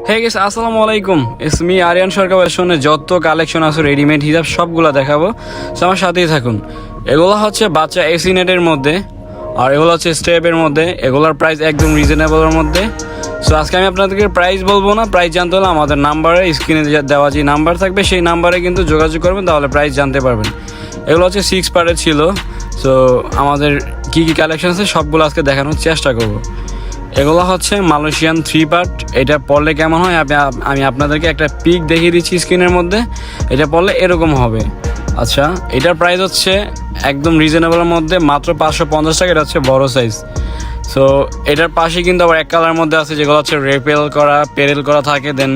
হে guess আসসালামু আলাইকুম, it's me Aryan সরকার। শুনে যত কালেকশন আছে রেডিমেড হিজাব সবগুলো দেখাবো, সো আমার সাথেই থাকুন। এগুলো হচ্ছে বাচ্চা এসি নেটের মধ্যে, আর এগুলো হচ্ছে স্টেপের মধ্যে। এগুলোর প্রাইস একদম রিজনেবলের মধ্যে। সো আজকে আমি আপনাদেরকে প্রাইস বলবো না, প্রাইস জানতে হলে আমাদের নাম্বারে স্ক্রিনে দেওয়া যে নাম্বার থাকবে সেই নাম্বারে কিন্তু যোগাযোগ করবেন, তাহলে প্রাইস জানতে পারবেন। এগুলো হচ্ছে 6 পার্টের ছিল। সো আমাদের কী কী কালেকশন আছে সবগুলো আজকে দেখানোর চেষ্টা করব। এগুলো হচ্ছে মালয়েশিয়ান 3 পার্ট। এটা পরলে কেমন হয় আমি আপনাদেরকে একটা পিক দেখিয়ে দিচ্ছি স্ক্রিনের মধ্যে। এটা পরলে এরকম হবে। আচ্ছা, এটার প্রাইস হচ্ছে একদম রিজনেবলের মধ্যে, মাত্র 550 টাকা। এটা হচ্ছে বড় সাইজ। সো এটার পাশে কিন্তু আবার এক কালার মধ্যে আছে, যেগুলো হচ্ছে পেরেল করা থাকে। দেন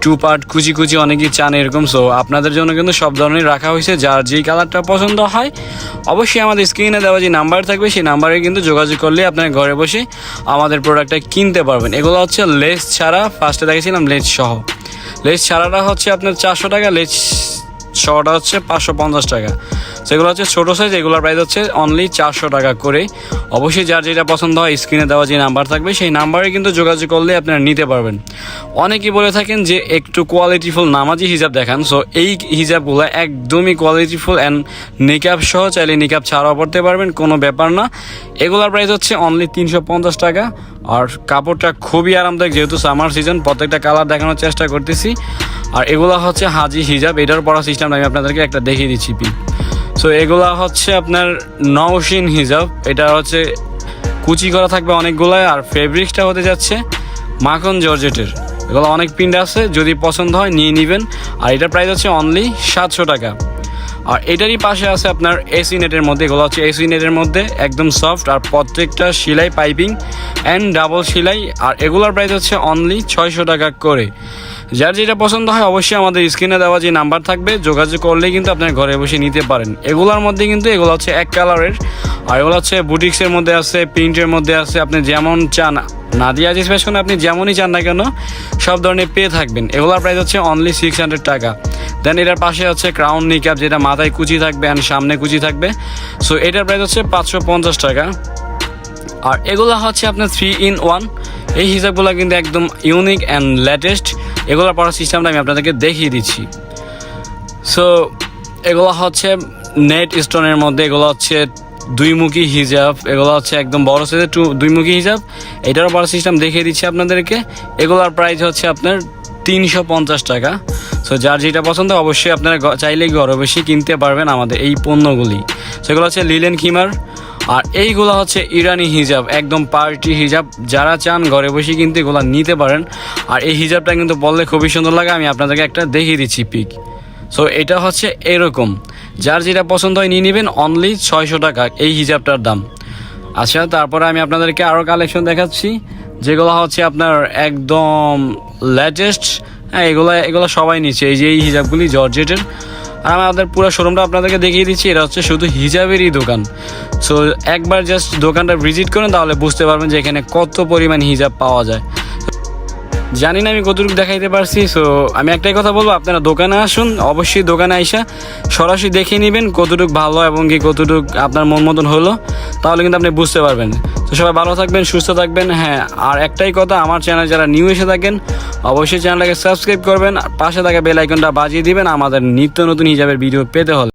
2 পার্ট কুচি কুচি অনেকেই চান এরকম। সো আপনাদের জন্য কিন্তু সব ধরনের রাখা হয়েছে, যার যেই কালারটা পছন্দ হয় অবশ্যই আমাদের স্ক্রিনে দেওয়া যে নাম্বার থাকবে সেই নাম্বারে কিন্তু যোগাযোগ করলে আপনারা ঘরে বসে আমাদের প্রোডাক্টটা কিনতে পারবেন। এগুলো হচ্ছে লেস ছাড়া, ফার্স্টে দেখেছিলাম লেস সহ। লেস ছাড়াটা হচ্ছে আপনার 400 টাকা, লেস সহটা হচ্ছে 550 টাকা। সেগুলো হচ্ছে ছোটো সাইজ, এগুলোর প্রাইস হচ্ছে অনলি 400 টাকা করে। অবশ্যই যার যেটা পছন্দ হয় স্ক্রিনে দেওয়া যে নাম্বার থাকবে সেই নাম্বারে কিন্তু যোগাযোগ করলে আপনারা নিতে পারবেন। অনেকেই বলে থাকেন যে একটু কোয়ালিটিফুল নামাজি হিজাব দেখান। সো এই হিজাবগুলো একদমই কোয়ালিটিফুল অ্যান্ড নিকাব সহ, চাইলে নিকাব ছাড়াও পড়তে পারবেন, কোনো ব্যাপার না। এগুলোর প্রাইস হচ্ছে অনলি 350 টাকা। আর কাপড়টা খুবই আরামদায়ক, যেহেতু সামার সিজন প্রত্যেকটা কালার দেখানোর চেষ্টা করতেছি। আর এগুলো হচ্ছে হাজি হিজাব, এটার পড়া সিস্টেমটা আমি আপনাদেরকে একটা দেখিয়ে দিচ্ছি পিক। সো এগুলা হচ্ছে আপনার নওশিন হিজাব। এটা হচ্ছে কুচি করা থাকবে অনেকগুলাই, আর ফেব্রিক্সটা হতে যাচ্ছে মাখন জর্জেটের। এগুলো অনেক প্রিন্ট আছে, যদি পছন্দ হয় নিয়ে নেবেন। আর এটার প্রাইস হচ্ছে অনলি 700 টাকা। আর এটারই পাশে আছে আপনার এসি নেটের মধ্যে। এগুলো হচ্ছে এসি নেটের মধ্যে একদম সফট, আর প্রত্যেকটা সেলাই পাইপিং অ্যান্ড ডাবল সেলাই। আর এগুলোর প্রাইস হচ্ছে অনলি 600 টাকা করে। যার যেটা পছন্দ হয় অবশ্যই আমাদের স্ক্রিনে দেওয়া যে নাম্বার থাকবে যোগাযোগ করলেই কিন্তু আপনার ঘরে বসে নিতে পারেন। এগুলোর মধ্যে কিন্তু এগুলো হচ্ছে এক কালারের, আর এগুলো হচ্ছে বুটিক্সের মধ্যে আছে, প্রিন্টের মধ্যে আছে। আপনি যেমন চান, নাদিয়া স্পেশন আপনি যেমনই চান না কেন সব ধরনের পেয়ে থাকবেন। এগুলোর প্রাইস হচ্ছে অনলি 600 টাকা। দেন এটার পাশে হচ্ছে ক্রাউন নিকাব, যেটা মাথায় কুচি থাকবে অ্যান্ড সামনে কুচি থাকবে। সো এটার প্রাইস হচ্ছে 550 টাকা। আর এগুলো হচ্ছে আপনার 3 in 1। এই হিসাবগুলো কিন্তু একদম ইউনিক অ্যান্ড লেটেস্ট। এগুলোর পড়ার সিস্টেমটা আমি আপনাদেরকে দেখিয়ে দিচ্ছি। সো এগুলো হচ্ছে নেট স্টোনের মধ্যে। এগুলো হচ্ছে দুইমুখী হিজাব। এগুলো হচ্ছে একদম বড় সাইজের দুইমুখী হিজাব। এটারও পড়ার সিস্টেম দেখিয়ে দিচ্ছি আপনাদেরকে। এগুলোর প্রাইস হচ্ছে আপনার 350 টাকা। সো যার যেটা পছন্দ অবশ্যই আপনারা চাইলেই ঘরে বসে কিনতে পারবেন আমাদের এই পণ্যগুলি। সেগুলো হচ্ছে লিলেন খিমার। আর এইগুলো হচ্ছে ইরানি হিজাব, একদম পার্টি হিজাব। যারা চান ঘরে বসে কিন্তু এগুলো নিতে পারেন। আর এই হিজাবটা কিন্তু বললে খুবই সুন্দর লাগে, আমি আপনাদেরকে একটা দেখিয়ে দিচ্ছি পিক। সো এটা হচ্ছে এরকম, যার যেটা পছন্দ হয় নিয়ে নেবেন। অনলি 600 টাকা এই হিজাবটার দাম। আচ্ছা, তারপরে আমি আপনাদেরকে আরও কালেকশন দেখাচ্ছি, যেগুলো হচ্ছে আপনার একদম লেটেস্ট। হ্যাঁ, এগুলো সবাই নিচ্ছে, এই যে এই হিজাবগুলি জর্জেটের। আর আমাদের পুরো শোরুমটা আপনাদেরকে দেখিয়ে দিচ্ছি। এটা হচ্ছে শুধু হিজাবেরই দোকান। সো একবার জাস্ট দোকানটা ভিজিট করেন, তাহলে বুঝতে পারবেন যে এখানে কত পরিমাণ হিজাব পাওয়া যায়। জানি না আমি কতটুকু দেখাইতে পারছি। সো আমি একটাই কথা বলবো, আপনারা দোকানে আসুন, অবশ্যই দোকানে আইসা সরাসরি দেখে নেবেন কতটুকু ভালো এবং কি কতটুকু আপনার মন মতন হলো, তাহলে কিন্তু আপনি বুঝতে পারবেন। তো সবাই ভালো থাকবেন, সুস্থ থাকবেন। হ্যাঁ, আর একটাই কথা, আমার চ্যানেল যারা নিউ এসে থাকেন অবশ্যই চ্যানেলটাকে সাবস্ক্রাইব করবেন, আর পাশে থাকা বেল আইকনটা বাজিয়ে দিবেন আমাদের নিত্য নতুন হিজাবের ভিডিও পেতে হলে।